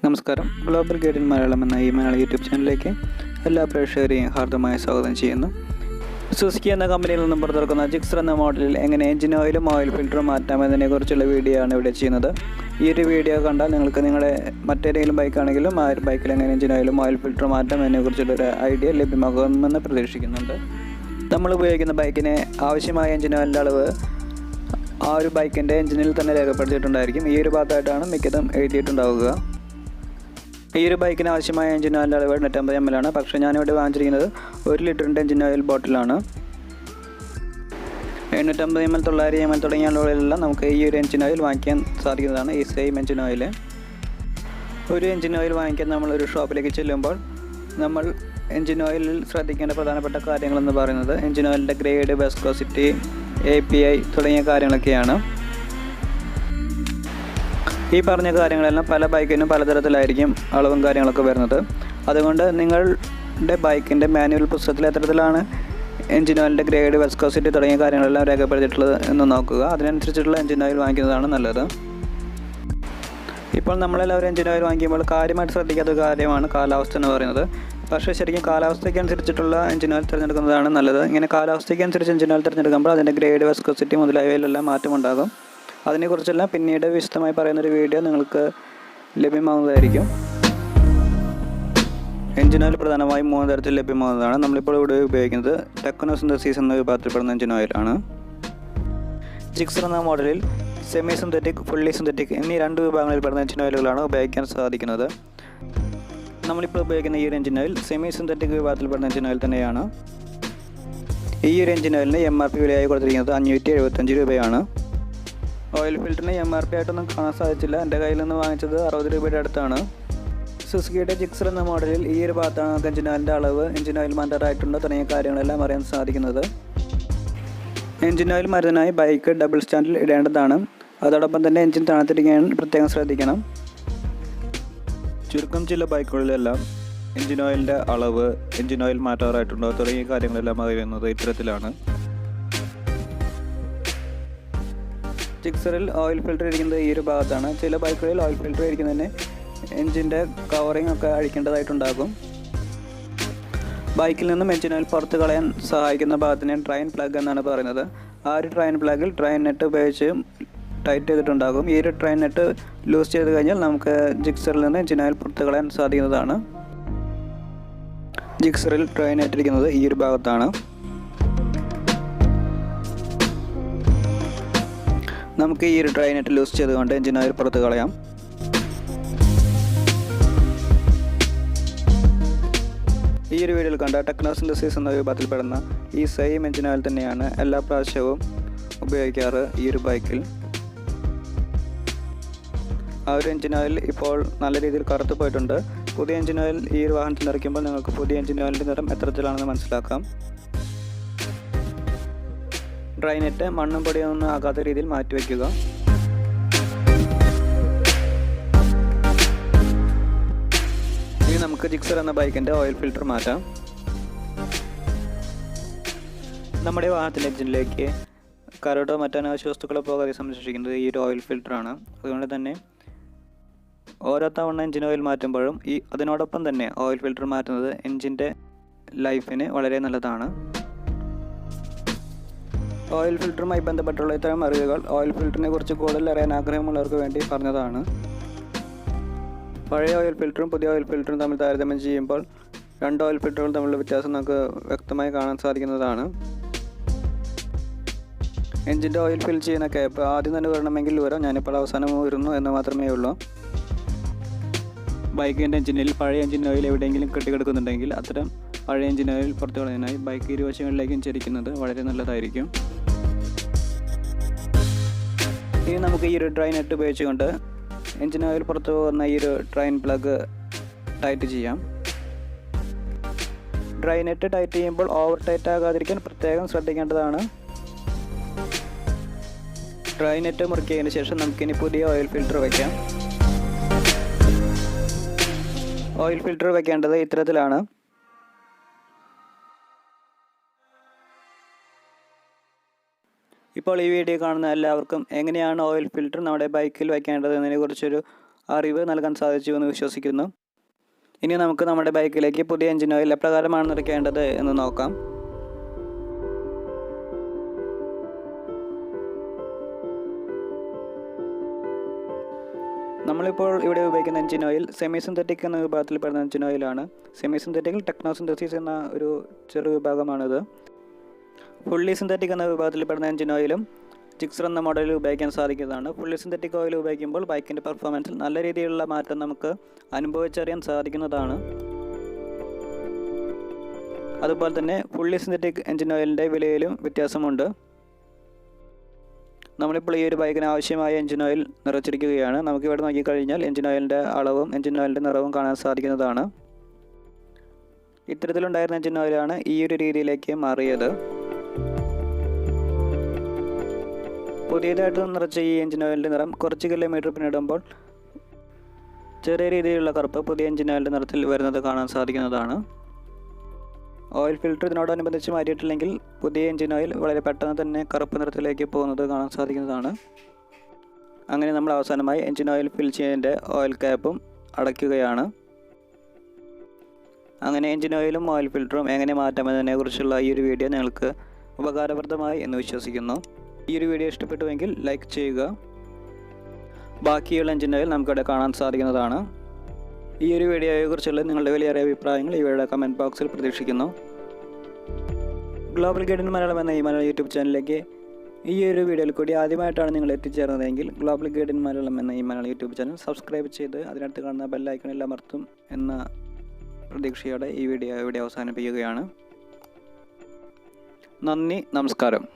നമസ്കാരം. Global guide in Malayalam എന്ന ഈ മലയാള യൂട്യൂബ് ചാനലിലേക്ക് എല്ലാ പ്രേക്ഷകരെയും ഹാർദമായി സ്വാഗതം ചെയ്യുന്നു. സുസുക്കി എന്ന കമ്പനിയിൽ നിന്നും പുറത്തിറക്കുന്ന ജിക്സർ എന്ന മോഡലിൽ എങ്ങനെ എഞ്ചിൻ ഓയിലും ഓയിൽ ഫിൽറ്ററും മാറ്റാമെന്നതിനെക്കുറിച്ചുള്ള വീഡിയോ ആണ് ഇവിടെ ചെയ്യുന്നത്. ഈ ഒരു വീഡിയോ കണ്ടാൽ നിങ്ങൾക്ക് നിങ്ങളുടെ മറ്റേതെങ്കിലും ബൈക്കാണെങ്കിലും ആ ഒരു ബൈക്കിൽ എങ്ങനെ എഞ്ചിൻ ഓയിലും ഓയിൽ ഫിൽറ്ററും മാറ്റാം എന്നതിനെക്കുറിച്ചുള്ളൊരു ഐഡിയ ലഭ്യമാകുമെന്ന് പ്രതീക്ഷിക്കുന്നുണ്ട്. നമ്മൾ ഉപയോഗിക്കുന്ന ബൈക്കിന് ആവശ്യമായ എഞ്ചിൻ ഓയിലിൻ്റെ അളവ് ആ ഒരു ബൈക്കിൻ്റെ എഞ്ചിനിൽ തന്നെ രേഖപ്പെടുത്തിയിട്ടുണ്ടായിരിക്കും. ഈ ഒരു ഭാഗത്തായിട്ടാണ് മിക്കതും എഴുതിയിട്ടുണ്ടാവുക. ഈ ഒരു ബൈക്കിന് ആവശ്യമായ എഞ്ചിൻ ഓയിലിൻ്റെ അളവ് 850 ml ആണ്. പക്ഷേ ഞാനിവിടെ വാങ്ങിച്ചിരിക്കുന്നത് 1 ലിറ്ററിൻ്റെ എഞ്ചിൻ ഓയിൽ ബോട്ടിലാണ്. 850 ml 900 ml തുടങ്ങിയ അളവുകളിലെല്ലാം നമുക്ക് ഈ ഒരു എഞ്ചിൻ ഓയിൽ വാങ്ങിക്കാൻ സാധിക്കുന്നതാണ്. ഈ സെയിം എഞ്ചിൻ ഓയിൽ. ഒരു എഞ്ചിൻ ഓയിൽ വാങ്ങിക്കാൻ നമ്മളൊരു ഷോപ്പിലേക്ക് ചെല്ലുമ്പോൾ നമ്മൾ എഞ്ചിൻ ഓയിലിൽ ശ്രദ്ധിക്കേണ്ട പ്രധാനപ്പെട്ട കാര്യങ്ങളെന്ന് പറയുന്നത് എഞ്ചിൻ ഓയിലിൻ്റെ ഗ്രേഡ്, വിസ്കോസിറ്റി, API തുടങ്ങിയ കാര്യങ്ങളൊക്കെയാണ്. ഈ പറഞ്ഞ കാര്യങ്ങളെല്ലാം പല ബൈക്കിനും പലതരത്തിലായിരിക്കും അളവും കാര്യങ്ങളൊക്കെ വരുന്നത്. അതുകൊണ്ട് നിങ്ങളുടെ ബൈക്കിൻ്റെ മാനുവൽ പുസ്തകത്തിൽ എത്തരത്തിലാണ് എഞ്ചിൻ ഓയിലിൻ്റെ ഗ്രേഡ്, വിസ്കോസിറ്റി തുടങ്ങിയ കാര്യങ്ങളെല്ലാം രേഖപ്പെടുത്തിയിട്ടുള്ളത് എന്ന് നോക്കുക. അതിനനുസരിച്ചിട്ടുള്ള എഞ്ചിൻ ഓയിൽ വാങ്ങിക്കുന്നതാണ് നല്ലത്. ഇപ്പോൾ നമ്മളെല്ലാവരും എഞ്ചിൻ ഓയിൽ വാങ്ങിക്കുമ്പോൾ കാര്യമായിട്ട് ശ്രദ്ധിക്കാത്ത കാര്യമാണ് കാലാവസ്ഥ എന്ന് പറയുന്നത്. പക്ഷേ ശരിക്കും കാലാവസ്ഥയ്ക്ക് അനുസരിച്ചിട്ടുള്ള എഞ്ചിൻ ഓയിൽ തിരഞ്ഞെടുക്കുന്നതാണ് നല്ലത്. ഇങ്ങനെ കാലാവസ്ഥയ്ക്ക് അനുസരിച്ച് എഞ്ചിൻ ഓയിൽ തിരഞ്ഞെടുക്കുമ്പോൾ അതിൻ്റെ ഗ്രേഡ്, വിസ്കോസിറ്റി മുതലായവയിലെല്ലാം മാറ്റമുണ്ടാകും. അതിനെക്കുറിച്ചെല്ലാം പിന്നീട് വിശദമായി പറയുന്നൊരു വീഡിയോ നിങ്ങൾക്ക് ലഭ്യമാകുന്നതായിരിക്കും. എഞ്ചിൻ ഓയിൽ പ്രധാനമായും 3 തരത്തിൽ ലഭ്യമാകുന്നതാണ്. നമ്മളിപ്പോൾ ഇവിടെ ഉപയോഗിക്കുന്നത് ടെക്നോ സിന്തസിസ് എന്ന വിഭാഗത്തിൽപ്പെടുന്ന എഞ്ചിൻ ഓയിലാണ്. ജിക്സർ എന്ന മോഡലിൽ സെമി സിന്തറ്റിക്, ഫുള്ളി സിന്തറ്റിക് എന്നീ 2 വിഭാഗങ്ങളിൽപ്പെടുന്ന എഞ്ചിൻ ഓയിലുകളാണ് ഉപയോഗിക്കാൻ സാധിക്കുന്നത്. നമ്മളിപ്പോൾ ഉപയോഗിക്കുന്ന ഈ ഒരു എഞ്ചിൻ ഓയിൽ സെമി സിന്തറ്റിക് വിഭാഗത്തിൽപ്പെടുന്ന എഞ്ചിൻ ഓയിൽ തന്നെയാണ്. ഈ ഒരു എഞ്ചിൻ ഓയിലിന് MRP വിലയായി കൊടുത്തിരിക്കുന്നത് 575 രൂപയാണ്. ഓയിൽ ഫിൽറ്ററിന് MRP ആയിട്ടൊന്നും കാണാൻ സാധിച്ചില്ല. എൻ്റെ കയ്യിൽ നിന്ന് വാങ്ങിച്ചത് 60 രൂപയുടെ അടുത്താണ്. സുസുക്കിയുടെ ജിക്സർ എന്ന മോഡലിൽ ഈ ഒരു ഭാഗത്താണ് നമുക്ക് എഞ്ചിൻ ഓയിലിൻ്റെ അളവ്, എഞ്ചിൻ ഓയിൽ മാറ്റാറായിട്ടുണ്ടോ തുടങ്ങിയ കാര്യങ്ങളെല്ലാം അറിയാൻ സാധിക്കുന്നത്. എഞ്ചിൻ ഓയിൽ മരുന്നിനായി ബൈക്ക് ഡബിൾ സ്റ്റാൻഡിൽ ഇടേണ്ടതാണ്. അതോടൊപ്പം തന്നെ എഞ്ചിൻ തണുത്തിരിക്കാൻ പ്രത്യേകം ശ്രദ്ധിക്കണം. ചുരുക്കം ചില ബൈക്കുകളിലെല്ലാം എഞ്ചിൻ ഓയിലിൻ്റെ അളവ്, എഞ്ചിൻ ഓയിൽ മാറ്റാറായിട്ടുണ്ടോ തുടങ്ങിയ കാര്യങ്ങളെല്ലാം അറിയുന്നത് ഇത്തരത്തിലാണ്. ജിക്സറിൽ ഓയിൽ ഫിൽറ്റർ ഇരിക്കുന്നത് ഈ ഒരു ഭാഗത്താണ്. ചില ബൈക്കുകളിൽ ഓയിൽ ഫിൽറ്റർ ഇരിക്കുന്നതിന് എഞ്ചിൻ്റെ കവറിങ് ഒക്കെ അഴിക്കേണ്ടതായിട്ടുണ്ടാകും. ബൈക്കിൽ നിന്നും എഞ്ചിൻ ഓയിൽ പുറത്ത് കളയാൻ സഹായിക്കുന്ന ഭാഗത്തിന് ട്രെയിൻ പ്ലഗ് എന്നാണ് പറയുന്നത്. ആ ഒരു ട്രെയിൻ പ്ലഗിൽ ട്രെയിൻ നെറ്റ് ഉപയോഗിച്ച് ടൈറ്റ് ചെയ്തിട്ടുണ്ടാകും. ഈ ഒരു ട്രെയിൻ നെറ്റ് ലൂസ് ചെയ്ത് കഴിഞ്ഞാൽ നമുക്ക് ജിക്സറിൽ നിന്ന് എഞ്ചിൻ ഓയിൽ പുറത്ത് കളയാൻ സാധിക്കുന്നതാണ്. ജിക്സറിൽ ട്രെയിൻ നെറ്റ് ഇരിക്കുന്നത് ഈ ഒരു ഭാഗത്താണ്. നമുക്ക് ഈ ഒരു ട്രെയിൻ നെറ്റ് ലൂസ് ചെയ്തുകൊണ്ട് എഞ്ചിൻ ഓയിൽ പുറത്ത് കളയാം. ഈ ഒരു വീഡിയോയിൽ കണ്ട ടെക്നോ സിന്തസിസ് എന്ന വിഭാഗത്തിൽപ്പെടുന്ന ഈ സെയിം എഞ്ചിൻ ഓയിൽ തന്നെയാണ് എല്ലാ പ്രാവശ്യവും ഉപയോഗിക്കാറ് ഈ ഒരു ബൈക്കിൽ. ആ ഒരു എഞ്ചിൻ ഓയിൽ ഇപ്പോൾ നല്ല രീതിയിൽ കറുത്ത് പോയിട്ടുണ്ട്. പുതിയ എഞ്ചിൻ ഓയിൽ ഈ ഒരു വാഹനത്തിൽ നിറയ്ക്കുമ്പോൾ നിങ്ങൾക്ക് പുതിയ എഞ്ചിൻ ഓയിലിൻ്റെ നിറം എത്തരത്തിലാണെന്ന് മനസ്സിലാക്കാം. ഡ്രൈ നെറ്റ് മണ്ണും പൊടിയൊന്നും ആകാത്ത രീതിയിൽ മാറ്റിവെക്കുക. ഇനി നമുക്ക് ജിക്സർ എന്ന ബൈക്കിൻ്റെ ഓയിൽ ഫിൽറ്റർ മാറ്റാം. നമ്മുടെ വാഹനത്തിൻ്റെ എഞ്ചിനിലേക്ക് കരടോ മറ്റനാവശ്യ വസ്തുക്കളോ പോകാതെ സംരക്ഷിക്കുന്നത് ഈ ഒരു ഓയിൽ ഫിൽറ്ററാണ്. അതുകൊണ്ട് തന്നെ ഓരോ തവണ എഞ്ചിൻ ഓയിൽ മാറ്റുമ്പോഴും അതിനോടൊപ്പം തന്നെ ഓയിൽ ഫിൽറ്റർ മാറ്റുന്നത് എഞ്ചിൻ്റെ ലൈഫിന് വളരെ നല്ലതാണ്. ഓയിൽ ഫിൽറ്ററുമായി ബന്ധപ്പെട്ടുള്ള ഇത്തരം അറിവുകൾ ഓയിൽ ഫിൽറ്ററിനെ കുറിച്ച് കൂടുതൽ അറിയാൻ ആഗ്രഹമുള്ളവർക്ക് വേണ്ടി പറഞ്ഞതാണ്. പഴയ ഓയിൽ ഫിൽറ്ററും പുതിയ ഓയിൽ ഫിൽറ്ററും തമ്മിൽ താരതമ്യം ചെയ്യുമ്പോൾ 2 ഓയിൽ ഫിൽറ്ററുകൾ തമ്മിലുള്ള വ്യത്യാസം നമുക്ക് വ്യക്തമായി കാണാൻ സാധിക്കുന്നതാണ്. എഞ്ചിൻ്റെ ഓയിൽ ഫിൽ ചെയ്യുന്ന ക്യാപ്പ് ആദ്യം തന്നെ വരണമെങ്കിൽ വരാം. ഞാനിപ്പോൾ അവസാനം വരുന്നു എന്ന് മാത്രമേ ഉള്ളൂ. ബൈക്കിൻ്റെ എഞ്ചിനിൽ പഴയ എഞ്ചിൻ ഓയിൽ എവിടെയെങ്കിലും കെട്ടിക്കിടക്കുന്നുണ്ടെങ്കിൽ അത്തരം പഴയ എഞ്ചിൻ ഓയിൽ പുറത്തു കളയാനായി ബൈക്ക് ഇരുവശങ്ങളിലേക്കും ചരിക്കുന്നത് വളരെ നല്ലതായിരിക്കും. ഇനി നമുക്ക് ഈ ഒരു ട്രെയിൻ നെറ്റ് ഉപയോഗിച്ചുകൊണ്ട് എഞ്ചിൻ ഓയിൽ പുറത്തു പോകുന്ന ഈ ഒരു ട്രെയിൻ പ്ലഗ് ടൈറ്റ് ചെയ്യാം. ഡ്രൈ നെറ്റ് ടൈറ്റ് ചെയ്യുമ്പോൾ ഓവർ ടൈറ്റ് ആകാതിരിക്കാൻ പ്രത്യേകം ശ്രദ്ധിക്കേണ്ടതാണ്. ഡ്രൈ നെറ്റ് മുറുക്കിയതിന് ശേഷം നമുക്കിനി പുതിയ ഓയിൽ ഫിൽറ്റർ വയ്ക്കാം. ഓയിൽ ഫിൽറ്റർ വയ്ക്കേണ്ടത് ഇത്തരത്തിലാണ്. ഇപ്പോൾ ഈ വീഡിയോ കാണുന്ന എല്ലാവർക്കും എങ്ങനെയാണ് ഓയിൽ ഫിൽറ്റർ നമ്മുടെ ബൈക്കിൽ വയ്ക്കേണ്ടത് എന്നതിനെക്കുറിച്ചൊരു അറിവ് നൽകാൻ സാധിച്ചു എന്ന് വിശ്വസിക്കുന്നു. ഇനി നമുക്ക് നമ്മുടെ ബൈക്കിലേക്ക് പുതിയ എഞ്ചിൻ ഓയിൽ എപ്രകാരമാണ് നിറയ്ക്കേണ്ടത് എന്ന് നോക്കാം. നമ്മളിപ്പോൾ ഇവിടെ ഉപയോഗിക്കുന്ന എഞ്ചിൻ ഓയിൽ സെമി സിന്തറ്റിക് എന്ന വിഭാഗത്തിൽപ്പെടുന്ന എഞ്ചിൻ ഓയിലാണ്. സെമി സിന്തറ്റിക്കിൽ ടെക്നോ സിന്തസിസ് എന്ന ഒരു ചെറു വിഭാഗമാണിത്. ഫുള്ളി സിന്തറ്റിക് എന്ന വിഭാഗത്തിൽപ്പെടുന്ന എഞ്ചിൻ ഓയിലും ജിക്സർ എന്ന മോഡലിൽ ഉപയോഗിക്കാൻ സാധിക്കുന്നതാണ്. ഫുള്ളി സിന്തറ്റിക് ഓയിൽ ഉപയോഗിക്കുമ്പോൾ ബൈക്കിൻ്റെ പെർഫോമൻസിൽ നല്ല രീതിയിലുള്ള മാറ്റം നമുക്ക് അനുഭവിച്ചറിയാൻ സാധിക്കുന്നതാണ്. അതുപോലെ തന്നെ ഫുള്ളി സിന്തറ്റിക് എഞ്ചിൻ ഓയിലിൻ്റെ വിലയിലും വ്യത്യാസമുണ്ട്. നമ്മളിപ്പോൾ ഈ ഒരു ബൈക്കിന് ആവശ്യമായ എഞ്ചിൻ ഓയിൽ നിറച്ചിരിക്കുകയാണ്. നമുക്കിവിടെ നോക്കിക്കഴിഞ്ഞാൽ എഞ്ചിൻ ഓയിലിൻ്റെ അളവും എഞ്ചിൻ ഓയിലിൻ്റെ നിറവും കാണാൻ സാധിക്കുന്നതാണ്. ഇത്തരത്തിലുണ്ടായിരുന്ന എഞ്ചിൻ ഓയിലാണ് ഈ ഒരു രീതിയിലേക്ക് മാറിയത്. പുതിയതായിട്ട് നിറച്ച ഈ എഞ്ചിൻ ഓയിലിൻ്റെ നിറം കുറച്ച് കിലോമീറ്റർ പിന്നിടുമ്പോൾ ചെറിയ രീതിയിലുള്ള കറുപ്പ് പുതിയ എഞ്ചിൻ ഓയിലിൻ്റെ നിറത്തിൽ വരുന്നത് കാണാൻ സാധിക്കുന്നതാണ്. ഓയിൽ ഫിൽറ്റർ ഇതിനോടനുബന്ധിച്ച് മാറ്റിയിട്ടില്ലെങ്കിൽ പുതിയ എഞ്ചിൻ ഓയിൽ വളരെ പെട്ടെന്ന് തന്നെ കറുപ്പ് നിറത്തിലേക്ക് പോകുന്നത് കാണാൻ സാധിക്കുന്നതാണ്. അങ്ങനെ നമ്മൾ അവസാനമായി എഞ്ചിൻ ഓയിൽ ഫിൽ ചെയ്യുന്നതിൻ്റെ ഓയിൽ ക്യാപ്പും അടയ്ക്കുകയാണ്. അങ്ങനെ എഞ്ചിൻ ഓയിലും ഓയിൽ ഫിൽറ്ററും എങ്ങനെ മാറ്റാമെന്നതിനെക്കുറിച്ചുള്ള ഈ ഒരു വീഡിയോ നിങ്ങൾക്ക് ഉപകാരപ്രദമായി എന്ന് വിശ്വസിക്കുന്നു. ഈ ഒരു വീഡിയോ ഇഷ്ടപ്പെട്ടുവെങ്കിൽ ലൈക്ക് ചെയ്യുക. ബാക്കിയുള്ള എഞ്ചിൻ ഓയിൽ നമുക്കിവിടെ കാണാൻ സാധിക്കുന്നതാണ്. ഈ ഒരു വീഡിയോയെക്കുറിച്ചുള്ള നിങ്ങളുടെ വലിയേറെ അഭിപ്രായങ്ങൾ ഇവയുടെ കമൻറ്റ് ബോക്സിൽ പ്രതീക്ഷിക്കുന്നു. ഗ്ലോബൽ ഗൈഡ് ഇൻ മലയാളം എന്ന ഈ മലയാളം യൂട്യൂബ് ചാനലിലേക്ക് ഈ ഒരു വീഡിയോയിൽ കൂടി ആദ്യമായിട്ടാണ് നിങ്ങൾ എത്തിച്ചേർന്നതെങ്കിൽ ഗ്ലോബൽ ഗൈഡ് ഇൻ മലയാളം എന്ന ഈ മലയാളം യൂട്യൂബ് ചാനൽ സബ്സ്ക്രൈബ് ചെയ്ത് അതിനടുത്ത് കാണുന്ന ബെല്ലൈക്കണിൽ അമർത്തും എന്ന പ്രതീക്ഷയോടെ ഈ വീഡിയോ ഇവിടെ അവസാനിപ്പിക്കുകയാണ്. നന്ദി, നമസ്കാരം.